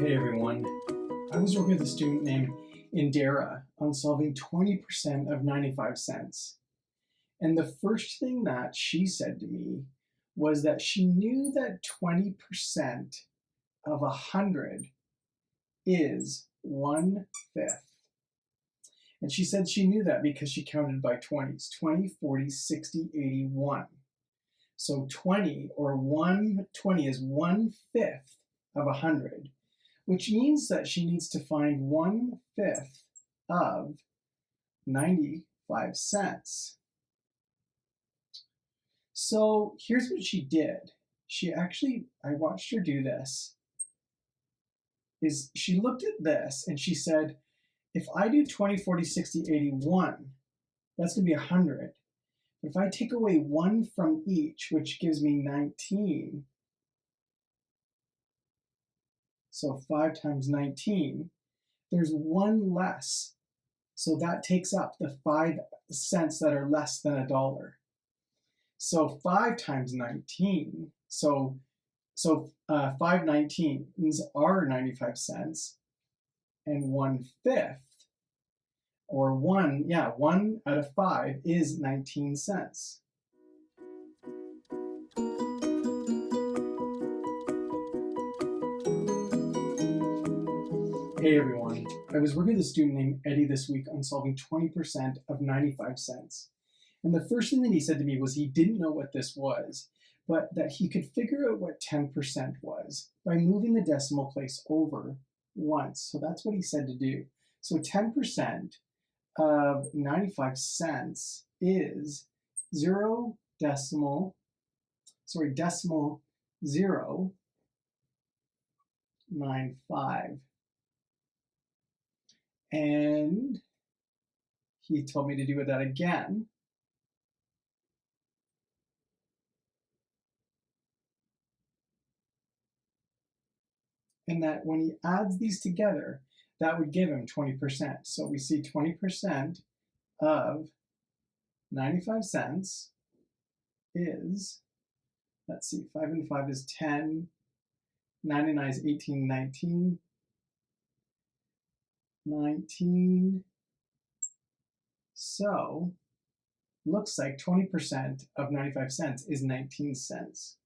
Hey everyone, I was working with a student named Indira on solving 20% of 95 cents. And the first thing that she said to me was that she knew that 20% of 100 is 1/5. And she said she knew that because she counted by 20s, 20, 40, 60, 81. So 20 or 120 is 1/5 of 100. Which means that she needs to find 1/5 of 95 cents. So here's what she did. I watched her do this, is she looked at this and she said, if I do 20, 40, 60, 81, that's gonna be 100. If I take away one from each, which gives me 19, so 5 times 19, there's one less. So that takes up the 5 cents that are less than $1. So 5 times 19, so 5/19s are 95 cents, and 1/5, or one out of 5 is 19 cents. Hey everyone, I was working with a student named Eddie this week on solving 20% of 95 cents. And the first thing that he said to me was he didn't know what this was, but that he could figure out what 10% was by moving the decimal place over once. So that's what he said to do. So 10% of 95 cents is decimal 0.095. And he told me to do that again. And that when he adds these together, that would give him 20%. So we see 20% of 95 cents is, let's see, 5 and 5 is 10, 99 is 18, 19. So looks like 20% of 95 cents is 19 cents.